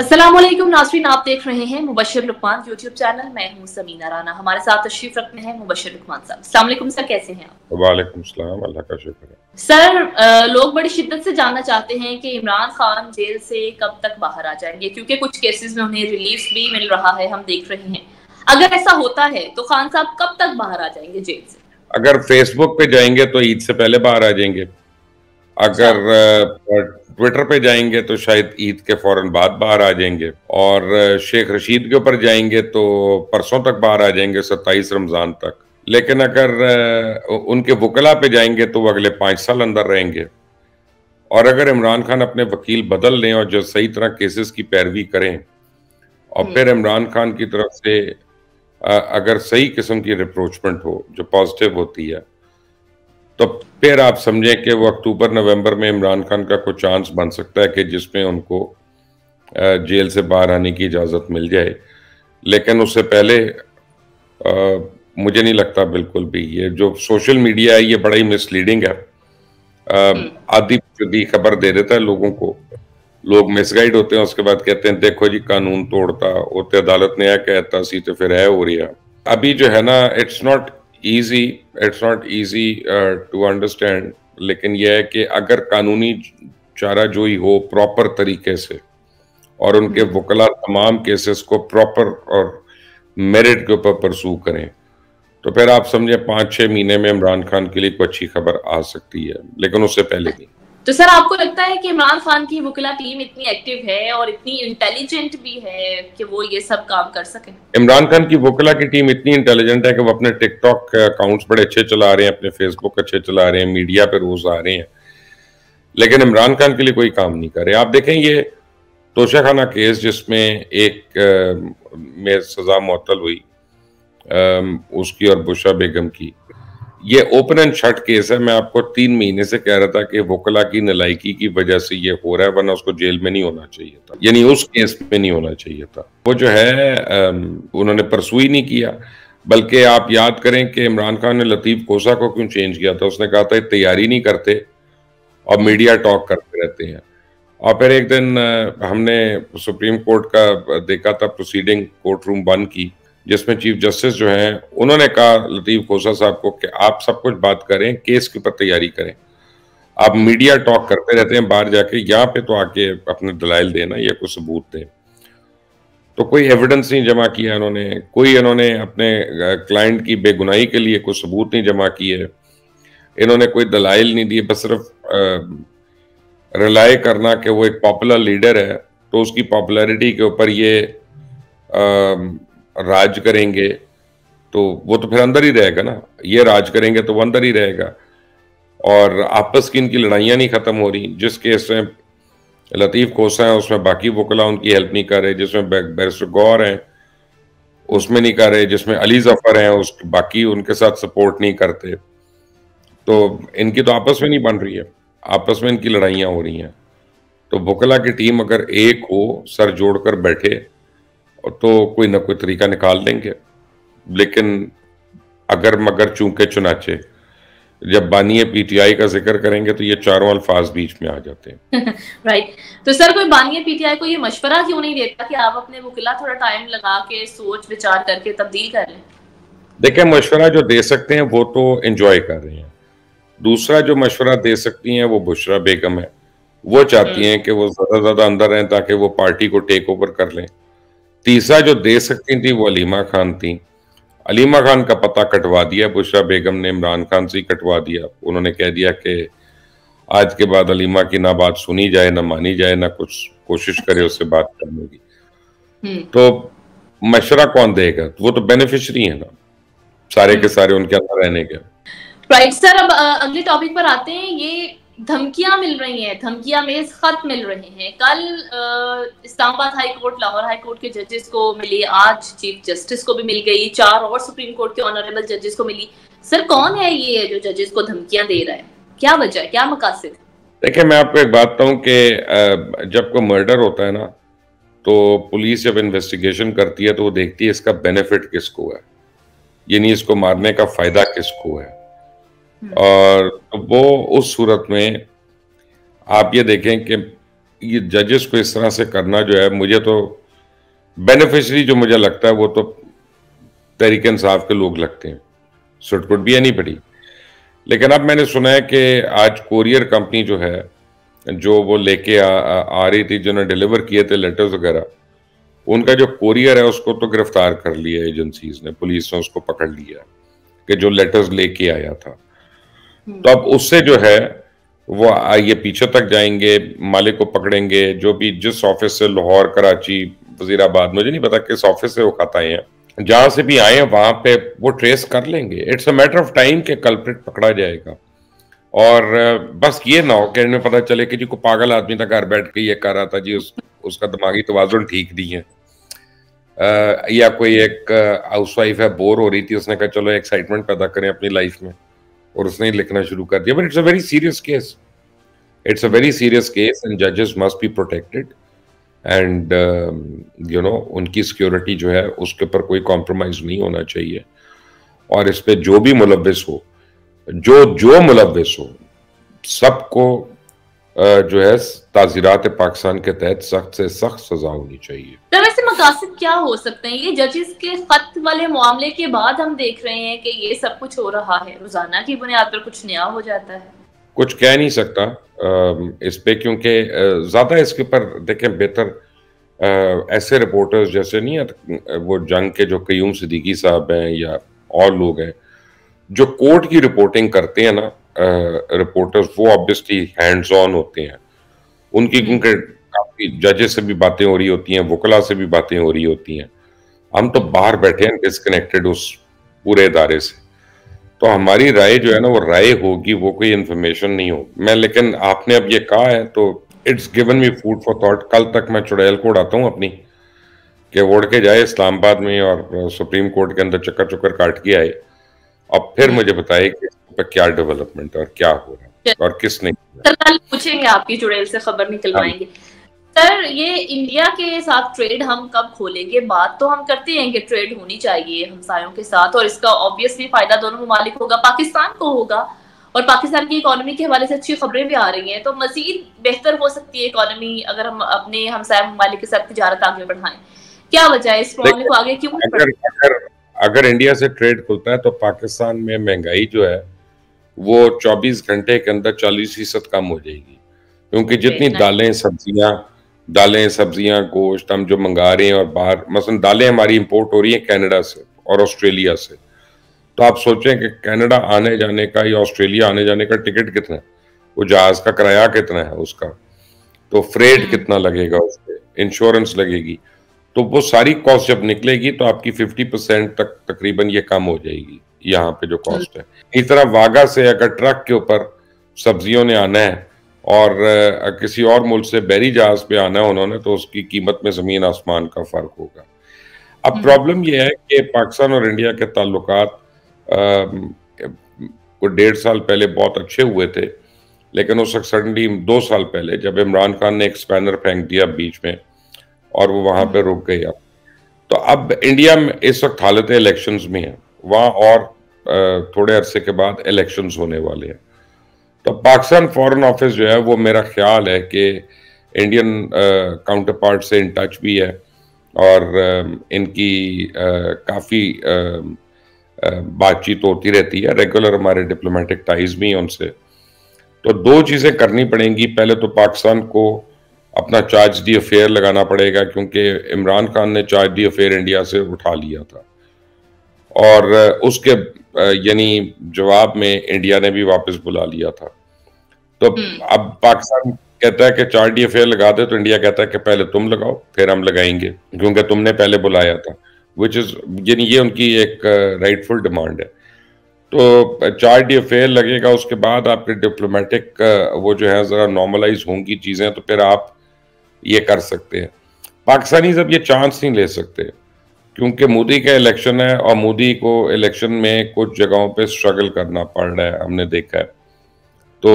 अस्सलामुअलैकुम नाज़रीन, आप देख रहे हैं मुबश्शिर लुकमान यूट्यूब चैनल। मैं हूं समीना राना। हमारे साथ तशरीफ रखते हैं मुबश्शिर लुकमान साहब। अस्सलाम वालेकुम सर, कैसे हैं आप? वालेकुम सलाम, अल्लाह का शुक्र है। सर, लोग बड़ी शिद्दत से जानना चाहते हैं कि इमरान खान जेल से कब तक बाहर आ जाएंगे, क्योंकि कुछ केसेस में उन्हें रिलीफ भी मिल रहा है, हम देख रहे हैं। अगर ऐसा होता है तो खान साहब कब तक बाहर आ जाएंगे जेल से? अगर फेसबुक पे जाएंगे तो ईद से पहले बाहर आ जाएंगे। अच्छा। अगर ट्विटर पे जाएंगे तो शायद ईद के फौरन बाद बाहर आ जाएंगे। और शेख रशीद के ऊपर जाएंगे तो परसों तक बाहर आ जाएंगे, 27 रमजान तक। लेकिन अगर उनके वकला पे जाएंगे तो वो अगले 5 साल अंदर रहेंगे। और अगर इमरान खान अपने वकील बदल लें और जो सही तरह केसेस की पैरवी करें और फिर इमरान खान की तरफ से अगर सही किस्म की रिप्रोचमेंट हो जो पॉजिटिव होती है, तो फिर आप समझें कि वो अक्टूबर नवंबर में इमरान खान का कोई चांस बन सकता है कि जिसमें उनको जेल से बाहर आने की इजाज़त मिल जाए। लेकिन उससे पहले मुझे नहीं लगता बिल्कुल भी। ये जो सोशल मीडिया है ये बड़ा ही मिसलीडिंग है। आधी जुदी खबर दे देता है लोगों को, लोग मिसगाइड होते हैं, उसके बाद कहते हैं देखो जी कानून तोड़ता होते, अदालत ने यह कहता सी तो फिर है हो रहा। अभी जो है ना, it's not easy to understand. लेकिन यह है कि अगर कानूनी चारा जोई हो प्रॉपर तरीके से और उनके वकला तमाम केसेस को प्रॉपर और मेरिट के ऊपर परसू करें, तो फिर आप समझे 5-6 महीने में इमरान खान के लिए कोई अच्छी खबर आ सकती है, लेकिन उससे पहले नहीं। तो सर, आपको लगता है कि इमरान खान की वकला टीम इतनी एक्टिव है और इतनी इंटेलिजेंट भी है कि वो ये सब काम कर सके? इमरान खान की वकला की टीम इतनी इंटेलिजेंट है कि वो अपने टिकटॉक अकाउंट्स बड़े अच्छे चला रहे हैं, अपने फेसबुक अच्छे चला रहे हैं, मीडिया पे रोज आ रहे हैं, लेकिन इमरान खान के लिए कोई काम नहीं कर रहे। आप देखें ये तोशाखाना केस जिसमें एक में सजा मुअत्तल हुई, उसकी और बुशरा बेगम की, ये ओपन एंड शट केस है। मैं आपको 3 महीने से कह रहा था कि वकला की नलायकी की वजह से ये हो रहा है, वरना उसको जेल में नहीं होना चाहिए था, यानी उस केस में नहीं होना चाहिए था। वो जो है उन्होंने परसू ही नहीं किया। बल्कि आप याद करें कि इमरान खान ने लतीफ कोसा को क्यों चेंज किया था। उसने कहा था तैयारी नहीं करते और मीडिया टॉक करते रहते हैं। और फिर एक दिन हमने सुप्रीम कोर्ट का देखा था प्रोसीडिंग, कोर्ट रूम बंद की, जिसमें चीफ जस्टिस जो हैं उन्होंने कहा लतीफ खोसा साहब को कि आप सब कुछ बात करें, केस के ऊपर तैयारी करें, आप मीडिया टॉक करते रहते हैं, बाहर जाके यहाँ पे तो आके अपने दलाइल देना या कोई सबूत दें। तो कोई एविडेंस नहीं जमा किया इन्होंने, इन्होंने अपने क्लाइंट की बेगुनाही के लिए कोई सबूत नहीं जमा किए, इन्होंने कोई दलाइल नहीं दिए। बस सिर्फ रिलाय करना कि वो एक पॉपुलर लीडर है तो उसकी पॉपुलैरिटी के ऊपर ये राज करेंगे, तो वो तो फिर अंदर ही रहेगा ना। ये राज करेंगे तो वो अंदर ही रहेगा। और आपस की इनकी लड़ाइयाँ नहीं खत्म हो रही। जिस केस में लतीफ खोसा है उसमें बाकी वकला उनकी हेल्प नहीं कर रहे, जिसमें बैरिस्टर गौर हैं उसमें नहीं कर रहे, जिसमें अली जफर हैं उस बाकी उनके साथ सपोर्ट नहीं करते। तो इनकी तो आपस में नहीं बन रही है, आपस में इनकी लड़ाइयाँ हो रही हैं। तो वकला की टीम अगर एक हो, सर जोड़कर बैठे, तो कोई ना कोई तरीका निकाल देंगे। लेकिन अगर मगर चूंके चुनाचे, जब बानिए पीटीआई का जिक्र करेंगे तो ये चारों अल्फाज बीच में आ जाते हैं। राइट। तो सर, कोई बानिए पीटीआई को ये मशवरा क्यों नहीं देता कि आप अपने वकीला थोड़ा टाइम लगा के सोच विचार करके तब्दील कर लें? देखिए, मशवरा जो दे सकते हैं वो तो एंजॉय कर रहे हैं। दूसरा जो मशवरा दे सकती हैं वो बुशरा बेगम है। वो चाहती हैं कि वो ज्यादा अंदर रहें ताकि वो पार्टी को टेक ओवर कर लें। तीसरा जो दे सकती थी वो अलीमा खान थी। अलीमा खान का पता कटवा दिया बुशरा बेगम ने, इमरान खान से ही कटवा दिया। उन्होंने कह दिया कि आज के बाद अलीमा की ना बात सुनी जाए, ना मानी जाए, ना कुछ कोशिश करे उससे बात करने की। तो मशवरा कौन देगा? वो तो बेनिफिशरी है ना सारे के सारे उनके अंदर रहने के। राइट सर, अब अगले टॉपिक पर आते हैं। ये धमकियां मिल रही हैं, धमकियां मेज खत मिल रहे हैं। कल Islamabad high court, Lahore high court के जजेस को मिली, आज चीफ जस्टिस को भी मिल गई, 4 और सुप्रीम कोर्ट के ऑनरेबल जजेस को मिली। सर, कौन है ये जो जजेस को धमकियां दे रहा है? क्या वजह है, क्या मकासद? देखिए, मैं आपको एक बात बताऊं कि जब कोई मर्डर होता है ना, तो पुलिस जब इन्वेस्टिगेशन करती है तो वो देखती है इसका बेनिफिट किसको है, यानी इसको मारने का फायदा किसको है। और वो उस सूरत में आप ये देखें कि ये जजेस को इस तरह से करना जो है, मुझे तो बेनिफिशियरी जो मुझे लगता है वो तो तहरीक इंसाफ के लोग लगते हैं, so it could be anybody. लेकिन अब मैंने सुना है कि आज कोरियर कंपनी जो है, जो वो लेके आ रही थी, जिन्होंने डिलीवर किए थे लेटर्स वगैरह, उनका जो कोरियर है उसको तो गिरफ्तार कर लिया एजेंसीज ने, पुलिस ने उसको पकड़ लिया कि जो लेटर्स लेके आया था। तो अब उससे जो है वो ये पीछे तक जाएंगे, मालिक को पकड़ेंगे, जो भी जिस ऑफिस से, लाहौर, कराची, वजीराबाद, मुझे नहीं पता किस ऑफिस से वो खत आए हैं, जहां से भी आए हैं वहां पे वो ट्रेस कर लेंगे। It's a matter of time के कल्प्रिट पकड़ा जाएगा। और बस ये ना हो कि इन्हें पता चले कि जी को पागल आदमी था घर बैठ के ये कर रहा था जी, उसका दिमागी तवाजुन ठीक नहीं है। या कोई एक हाउसवाइफ है, बोर हो रही थी, उसने कहा चलो एक्साइटमेंट पैदा करें अपनी लाइफ में, और उसने लिखना शुरू कर दिया। But it's a very serious case, it's a very serious case and जजेस मस्ट बी प्रोटेक्टेड एंड उनकी सिक्योरिटी जो है उसके ऊपर कोई कॉम्प्रोमाइज नहीं होना चाहिए। और इस पे जो भी मुलव्विस हो, जो मुलव्विस हो, सबको जो है ताज़ीरात पाकिस्तान के तहत सख्त से सख्त सजा होनी चाहिए। तो वैसे मकासद क्या हो सकते हैं? ये जजेस के खत वाले मामले के बाद हम देख रहे हैं कि ये सब कुछ हो रहा है, रोजाना की बुनियाद पर कुछ नया हो जाता है। कुछ कह नहीं सकता इस पे, क्योंकि ज्यादा इसके ऊपर देखें बेहतर ऐसे रिपोर्टर्स जैसे नहीं है वो जंग के जो कयूम सिद्दीकी साहब हैं या और लोग हैं जो कोर्ट की रिपोर्टिंग करते हैं ना, रिपोर्टर्स, वो ऑब्वियसली हैंड्स ऑन होते हैं। उनकी क्योंकि काफी जजेस से भी बातें हो रही होती हैं, वकला से भी बातें हो रही होती हैं। हम तो बाहर बैठे हैं डिस्कनेक्टेड उस पूरे इदारे से, तो हमारी राय जो है ना वो राय होगी, वो कोई इन्फॉर्मेशन नहीं होगी। मैं, लेकिन आपने अब ये कहा है तो it's given me food for thought. कल तक मैं चुड़ैल को उड़ाता हूँ अपनी, कि उड़ के जाए इस्लामाबाद में और सुप्रीम कोर्ट के अंदर चक्कर चुक्कर काट के आए, अब फिर मुझे बताइए कि इस पर क्या डेवलपमेंट और क्या हो रहा है और किसने किया। कल पूछेंगे, आपकी चुड़ैल से खबर निकलवाएंगे। सर, ये इंडिया के साथ ट्रेड हम कब खोलेंगे? बात तो हम करते हैं कि ट्रेड होनी चाहिए हमसायों के साथ, और इसका ऑब्वियसली फायदा दोनों ममालिक होगा, पाकिस्तान को होगा, और पाकिस्तान की इकोनॉमी के हवाले से अच्छी खबरें भी आ रही हैं। तो मजीद बेहतर हो सकती है इकोनॉमी अगर हम अपने हमसाया ममालिक के साथ तिजारत आगे बढ़ाएं। क्या वजह है इस मामले को आगे क्यों? अगर इंडिया से ट्रेड खुलता है तो पाकिस्तान में महंगाई जो है वो 24 घंटे के अंदर 40% कम हो जाएगी, क्योंकि जितनी दालें सब्जियां गोश्त हम जो मंगा रहे हैं, और बाहर मसलन दालें हमारी इंपोर्ट हो रही हैं कनाडा से और ऑस्ट्रेलिया से, तो आप सोचें कि कनाडा आने जाने का या ऑस्ट्रेलिया आने जाने का टिकट कितना है, वो जहाज का किराया कितना है उसका, तो फ्रेट कितना लगेगा, उसपे इंश्योरेंस लगेगी, तो वो सारी कॉस्ट जब निकलेगी तो आपकी 50% तक तकरीबन ये कम हो जाएगी यहाँ पे जो कॉस्ट है। इस तरह वागा से अगर ट्रक के ऊपर सब्जियों ने आना है और किसी और मुल्क से बहरी जहाज पे आना है उन्होंने, तो उसकी कीमत में जमीन आसमान का फर्क होगा। अब प्रॉब्लम यह है कि पाकिस्तान और इंडिया के ताल्लुकात को 1.5 साल पहले बहुत अच्छे हुए थे, लेकिन उस सडनली 2 साल पहले जब इमरान खान ने एक स्पैनर फेंक दिया बीच में और वो वहां पे रुक गया, तो अब इंडिया में इस वक्त हालत इलेक्शंस में है, वहां और थोड़े अरसे के बाद इलेक्शंस होने वाले हैं। तो पाकिस्तान फॉरेन ऑफिस जो है वो मेरा ख्याल है कि इंडियन काउंटर पार्ट से इन टच भी है, और इनकी काफ़ी बातचीत होती रहती है, रेगुलर हमारे डिप्लोमेटिक टाइज भी हैं उनसे। तो 2 चीज़ें करनी पड़ेंगी। पहले तो पाकिस्तान को अपना चार्ज दी अफेयर लगाना पड़ेगा, क्योंकि इमरान खान ने चार्ज दी अफेयर इंडिया से उठा लिया था, और उसके यानी जवाब में इंडिया ने भी वापस बुला लिया था। तो अब पाकिस्तान कहता है कि चार्ज दी अफेयर लगा दे, तो इंडिया कहता है कि पहले तुम लगाओ फिर हम लगाएंगे, क्योंकि तुमने पहले बुलाया था, विच इज यानी ये उनकी एक राइटफुल डिमांड है। तो चार्ज दी अफेयर लगेगा, उसके बाद आपके डिप्लोमेटिक वो जो है ज़रा नॉर्मलाइज होंगी चीज़ें, तो फिर आप ये कर सकते हैं। पाकिस्तानी सब ये चांस नहीं ले सकते, क्योंकि मोदी का इलेक्शन है और मोदी को इलेक्शन में कुछ जगहों पे स्ट्रगल करना पड़ रहा है, हमने देखा है। तो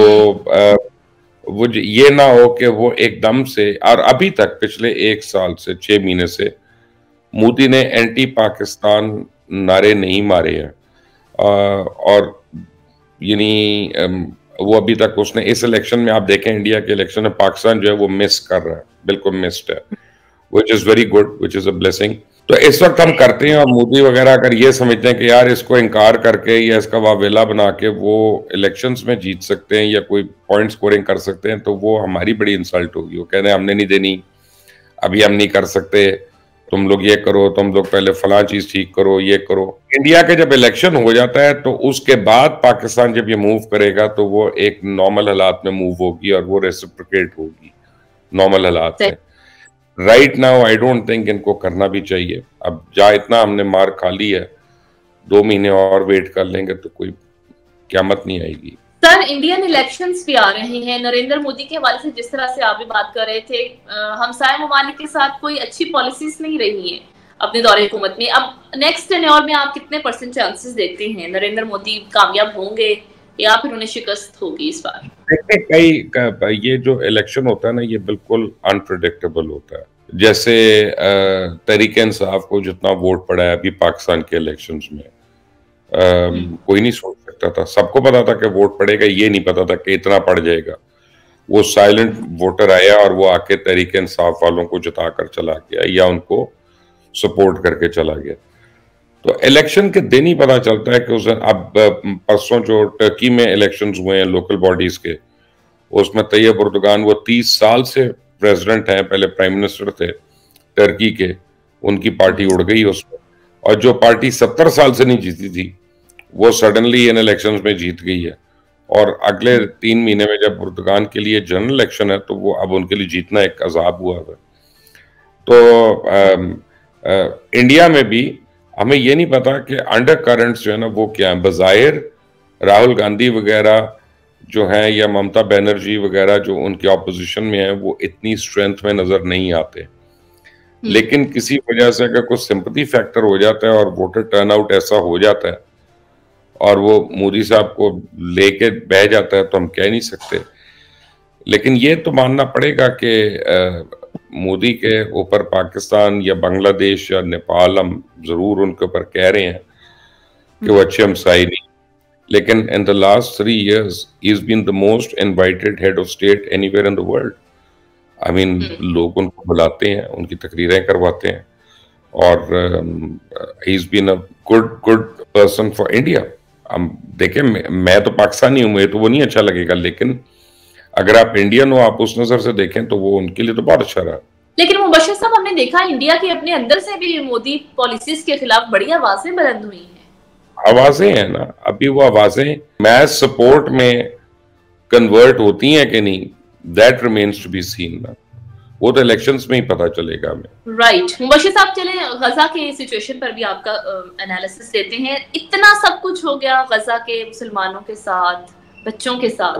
वो ये ना हो कि वो एकदम से, और अभी तक पिछले 1 साल से 6 महीने से मोदी ने एंटी पाकिस्तान नारे नहीं मारे हैं, और यानी वो अभी तक उसने इस इलेक्शन में, आप देखें इंडिया के इलेक्शन में पाकिस्तान जो है वो मिस कर रहा है, बिल्कुल मिस्ड है, which is very good, which is a blessing. तो इस वक्त हम करते हैं, और मोदी वगैरह अगर ये समझते हैं कि यार इसको इनकार करके या इसका वावेला बना के वो इलेक्शंस में जीत सकते हैं या कोई पॉइंट स्कोरिंग कर सकते हैं, तो वो हमारी बड़ी इंसल्ट होगी। वो कह रहे हैं हमने नहीं देनी, अभी हम नहीं कर सकते, तुम लोग ये करो, तुम लोग पहले फलां चीज ठीक करो, ये करो। इंडिया के जब इलेक्शन हो जाता है तो उसके बाद पाकिस्तान जब ये मूव करेगा तो वो एक नॉर्मल हालात में मूव होगी और वो रेसिप्रोकेट होगी नॉर्मल हालात में। Right now I don't think इनको करना भी चाहिए। अब जहाँ इतना हमने मार खा ली है, 2 महीने और वेट कर लेंगे तो कोई क़यामत नहीं आएगी। सर, इंडियन इलेक्शंस भी आ रहे हैं। नरेंद्र मोदी के हवाले से जिस तरह से आप भी बात कर रहे थे, हमसाया ममालिक के साथ कोई अच्छी पॉलिसीज नहीं रही हैं अपने दौरे हुकूमत में। अब नेक्स्ट टेन्योर में आप कितने % चांसेस देखते हैं नरेंद्र मोदी कामयाब होंगे या फिर उन्हें शिकस्त होगी इस बार? देखिए, ये जो इलेक्शन होता है ना, ये बिल्कुल अनप्रेडिक्टेबल होता है। जैसे तहरीक इंसाफ को जितना वोट पड़ा है अभी पाकिस्तान के इलेक्शंस में, कोई नहीं सोच सकता था। सबको पता था कि वोट पड़ेगा, ये नहीं पता था कि इतना पड़ जाएगा। वो साइलेंट वोटर आया और वो आके तहरीक इंसाफ वालों को जिता कर चला गया या उनको सपोर्ट करके चला गया। तो इलेक्शन के दिन ही पता चलता है कि उस अब परसों जो टर्की में इलेक्शंस हुए हैं लोकल बॉडीज के, उसमें तैयब उर्दुगान, वो 30 साल से प्रेसिडेंट हैं, पहले प्राइम मिनिस्टर थे टर्की के, उनकी पार्टी उड़ गई उसमें। और जो पार्टी 70 साल से नहीं जीती थी वो सडनली इन इलेक्शंस में जीत गई है। और अगले 3 महीने में जब उर्दुगान के लिए जनरल इलेक्शन है तो वो अब उनके लिए जीतना एक अजाब हुआ है। तो इंडिया में भी हमें ये नहीं पता कि अंडर करंट्स जो है ना वो क्या है। बज़ाहिर राहुल गांधी वगैरह जो हैं या ममता बनर्जी वगैरह जो उनके ऑपोजिशन में हैं वो इतनी स्ट्रेंथ में नजर नहीं आते, लेकिन किसी वजह से अगर कुछ सिंपैथी फैक्टर हो जाता है और वोटर टर्नआउट ऐसा हो जाता है और वो मोदी साहब को लेके बह जाता है तो हम कह नहीं सकते। लेकिन ये तो मानना पड़ेगा कि मोदी के ऊपर पाकिस्तान या बांग्लादेश या नेपाल, हम जरूर उनके ऊपर कह रहे हैं कि वो अच्छे हमसाई नहीं, लेकिन in the last 3 years he has been the most invited head of state anywhere in the world. I mean लोग उनको बुलाते हैं, उनकी तकरीरें करवाते हैं, और he has been a good person for India. हम देखें, मैं तो पाकिस्तानी हूँ, मुझे तो वो नहीं अच्छा लगेगा, लेकिन अगर आप इंडियन हो, आप उस नजर से देखें तो वो उनके लिए तो बहुत अच्छा रहा। लेकिन मुबश्शिर साहब, हमने देखा इंडिया के अपने अंदर से भी मोदी पॉलिसीज के खिलाफ बड़ी आवाजें बुलंद हुई हैं। आवाजें हैं ना, अभी वो आवाजें मैस सपोर्ट में कन्वर्ट होती हैं कि नहीं, that remains to be seen ना। वो तो इलेक्शंस में ही पता चलेगा हमें। राइट। मुबश्शिर साहब, चले गजा के सिचुएशन पर भी आपका एनालिसिस देते हैं। इतना सब कुछ हो गया गजा के मुसलमानों के साथ, बच्चों के साथ,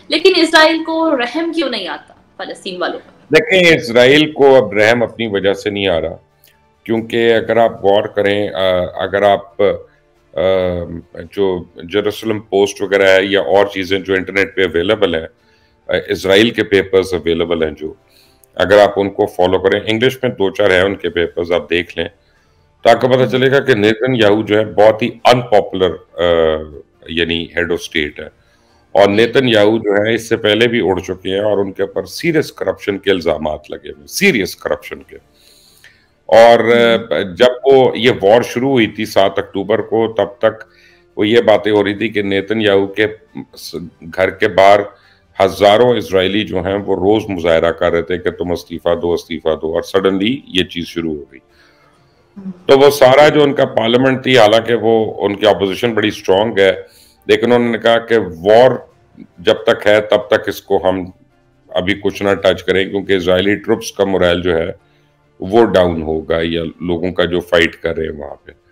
लेकिन इजराइल को रहम क्यों नहीं आता फलस्तीन वालों पर? देखें, इजराइल को अब रहम अपनी वजह से नहीं आ रहा, क्योंकि अगर आप गौर करें, अगर आप जो जेरूसलम पोस्ट वगैरह है या और चीज़ें जो इंटरनेट पे अवेलेबल हैं, इजराइल के पेपर्स अवेलेबल हैं, जो अगर आप उनको फॉलो करें, इंग्लिश में 2-4 है उनके पेपर्स, आप देख लें तो आपको पता चलेगा कि नेतन्याहू जो है बहुत ही अनपॉपुलर यानी हेड ऑफ स्टेट है। और नेतन्याहू जो है इससे पहले भी उड़ चुके हैं और उनके ऊपर सीरियस करप्शन के इल्जामात लगे हुए, सीरियस करप्शन के। और जब वो ये वॉर शुरू हुई थी 7 अक्टूबर को, तब तक वो ये बातें हो रही थी कि नेतन्याहू के घर के बाहर हजारों इजरायली जो हैं वो रोज मुजाहरा कर रहे थे कि तुम इस्तीफा दो, इस्तीफा दो, और सडनली ये चीज शुरू हो गई। तो वो सारा जो उनका पार्लियामेंट थी, हालांकि वो उनकी अपोजिशन बड़ी स्ट्रांग है, लेकिन उन्होंने कहा कि वॉर जब तक है तब तक इसको हम अभी कुछ ना टच करें, क्योंकि इजरायली ट्रुप्स का मोरल जो है वो डाउन होगा, या लोगों का जो फाइट कर रहे हैं वहां पे।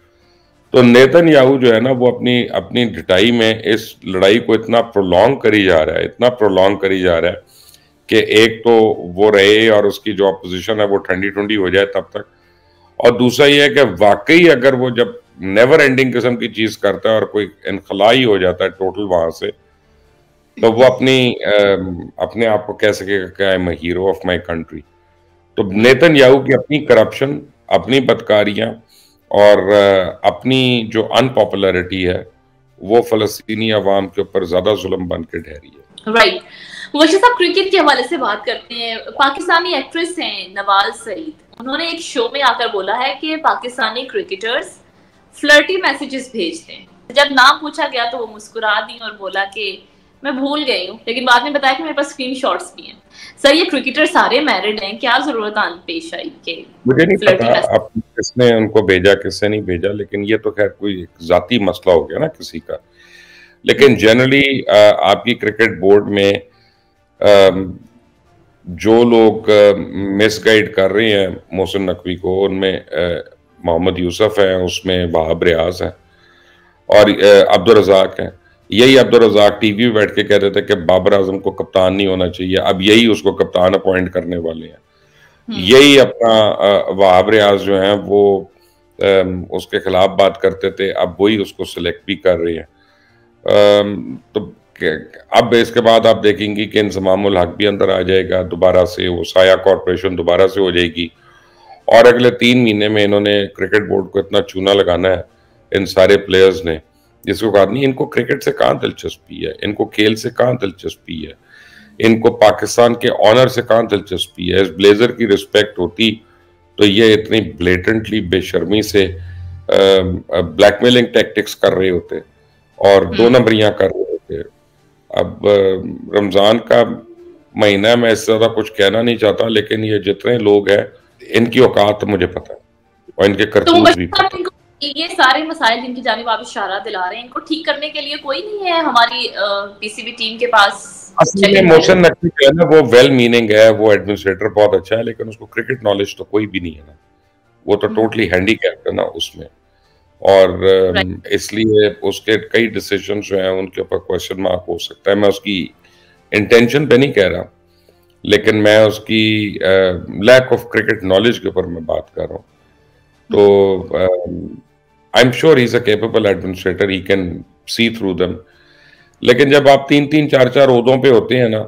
तो नेतन्याहू जो है ना वो अपनी ढिठाई में इस लड़ाई को इतना प्रोलॉन्ग करी जा रहा है, इतना प्रोलॉन्ग करी जा रहा है कि एक तो वो रहे और उसकी जो अपोजिशन है वो ठंडी ठंडी हो जाए तब तक, और दूसरा ये है कि वाकई अगर वो जब नेवर एंडिंग किस्म की चीज करता है और कोई इनखला ही हो जाता है टोटल वहां से, तो वो अपने आप को कह सकेगा कि I am a hero of my country. तो नेतन्याहू की अपनी करप्शन, अपनी बदकारियां और अपनी जो अनपॉपुलैरिटी है वो फ़लस्तीनी अवाम के ऊपर ज़्यादा जुल्म बन के ठहरी है। राइट। मुबश्शिर साहब, क्रिकेट के हवाले से बात करते हैं। पाकिस्तानी एक्ट्रेस हैं नवाज सईद, उन्होंने एक शो में आकर बोला है कि पाकिस्तानी क्रिकेटर्स फ्लर्टी मैसेजेस भेजते हैं। जब नाम पूछा गया तो वो मुस्कुरा दी और बोला कि मैं भूल गई हूँ, लेकिन बाद में बताया कि मेरे पास स्क्रीनशॉट्स भी हैं। सर, ये क्रिकेटर सारे मैरिड हैं, क्या जरूरत आन पेश आई के? मुझे नहीं पता अब किसने उनको भेजा किसने नहीं भेजा, लेकिन ये तो खैर कोई एक जाती मसला हो गया ना किसी का। लेकिन जनरली आपकी क्रिकेट बोर्ड में जो लोग मिसगाइड कर रहे हैं मोहसिन नकवी को, उनमें मोहम्मद यूसुफ है, उसमें वहाब रियाज है और अब्दुल रज़ाक है। यही अब्दुल रज़ाक टीवी बैठ के कह रहे थे कि बाबर आजम को कप्तान नहीं होना चाहिए, अब यही उसको कप्तान अपॉइंट करने वाले हैं। यही अपना वहाब रियाज जो है वो उसके खिलाफ बात करते थे, अब वही उसको सिलेक्ट भी कर रहे हैं। तो अब इसके बाद आप देखेंगी कि इंज़मामुल हक भी अंदर आ जाएगा दोबारा से, वो साया कॉरपोरेशन दोबारा से हो जाएगी और अगले 3 महीने में इन्होंने क्रिकेट बोर्ड को इतना चूना लगाना है इन सारे प्लेयर्स ने, जिसको कहा नहीं, इनको क्रिकेट से कहाँ दिलचस्पी है, इनको खेल से कहाँ दिलचस्पी है, इनको पाकिस्तान के ऑनर से कहाँ दिलचस्पी है। इस ब्लेजर की रिस्पेक्ट होती तो ये इतनी ब्लेटेंटली बेशर्मी से ब्लैकमेलिंग टैक्टिक्स कर रहे होते और 2 नंबरियां कर रहे होते। अब रमजान का महीना, मैं इससे ज्यादा कुछ कहना नहीं चाहता, लेकिन ये जितने लोग हैं इनकी औकात मुझे पता है और इनके करतूत भी पता है। ये सारे मसाइल जिनकी जानिब आप इशारा दिला रहे हैं, इनको ठीक करने के लिए कोई नहीं है हमारी पीसीबी टीम के पास? असल में मोहसिन नकवी जो है ना, वो वेल मीनिंग है, वो एडमिनिस्ट्रेटर बहुत अच्छा है, लेकिन उसको क्रिकेट नॉलेज तो कोई भी नहीं है ना, वो तो टोटली हैंडीकैप्ड है ना उसमें, और इसलिए उसके कई डिसीजन जो हैं उनके ऊपर क्वेश्चन मार्क हो सकता है। मैं उसकी इंटेंशन पे नहीं कह रहा, लेकिन मैं उसकी लैक ऑफ क्रिकेट नॉलेज के ऊपर मैं बात कर रहा हूँ। तो I am sure he is a capable administrator, he can see through them. लेकिन जब आप 3-3, 4-4 ओहदों पे होते हैं ना,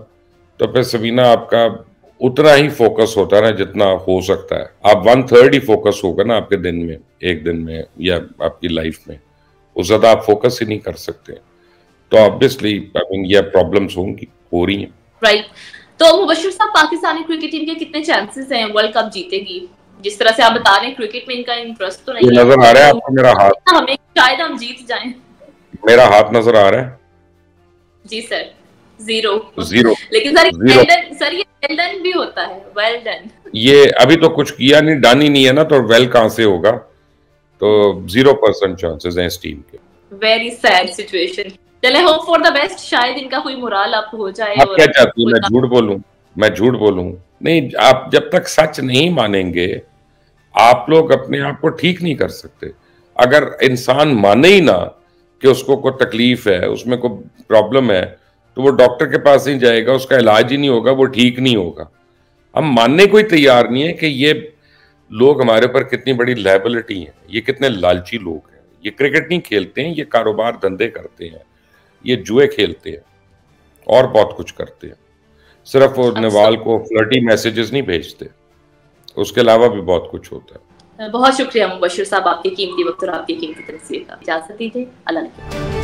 तो फिर सबीना आपका उतना ही फोकस होता है ना जितना हो सकता है। आप 1/3 ही फोकस होगा ना आपके दिन में, एक दिन में या आपकी लाइफ में, उस ज्यादा आप फोकस ही नहीं कर सकते। तो ऑब्वियसली आई मीन ये प्रॉब्लम्स होंगी, हो रही हैं। राइट। तो मुबश्शिर साहब, पाकिस्तानी क्रिकेट टीम के कितने चांसेस हैं वर्ल्ड कप जीतेगी? जिस तरह से आप बता रहे हैं क्रिकेट में इनका इंटरेस्ट तो नहीं है। नजर आ रहा है आपको मेरा हाथ? हमें शायद हम जीत जाएं। मेरा हाथ नजर आ रहा है? जी सर, 0। लेकिन सर ये वेल डन भी होता है, वेल डन। ये अभी तो कुछ किया नहीं, डन ही नहीं है ना, तो वेल कहां से होगा? तो 0% चांसेस हैं इस टीम के। Very sad situation. चले, होप फॉर द बेस्ट, शायद इनका कोई मोरल अप हो जाए। आप क्या चाहती हैं, मैं झूठ बोलूं? मैं झूठ बोलूं? नहीं, आप जब तक सच नहीं मानेंगे आप लोग अपने आप को ठीक नहीं कर सकते। अगर इंसान माने ही ना कि उसको कोई तकलीफ है, उसमें कोई प्रॉब्लम है, तो वो डॉक्टर के पास नहीं जाएगा, उसका इलाज ही नहीं होगा, वो ठीक नहीं होगा। हम मानने को ही तैयार नहीं है कि ये लोग हमारे ऊपर कितनी बड़ी लायबिलिटी है, ये कितने लालची लोग हैं। ये क्रिकेट नहीं खेलते हैं, ये कारोबार धंधे करते हैं, ये जुए खेलते हैं और बहुत कुछ करते हैं। सिर्फ वो नवाल को फ्लर्टी मैसेजेस नहीं भेजते, उसके अलावा भी बहुत कुछ होता है। बहुत शुक्रिया मुबश्शिर साहब, आपके कीमती वक्त और आपकी कीमती तनसीह का। इजाजत दीजिए, अल्लाह ने।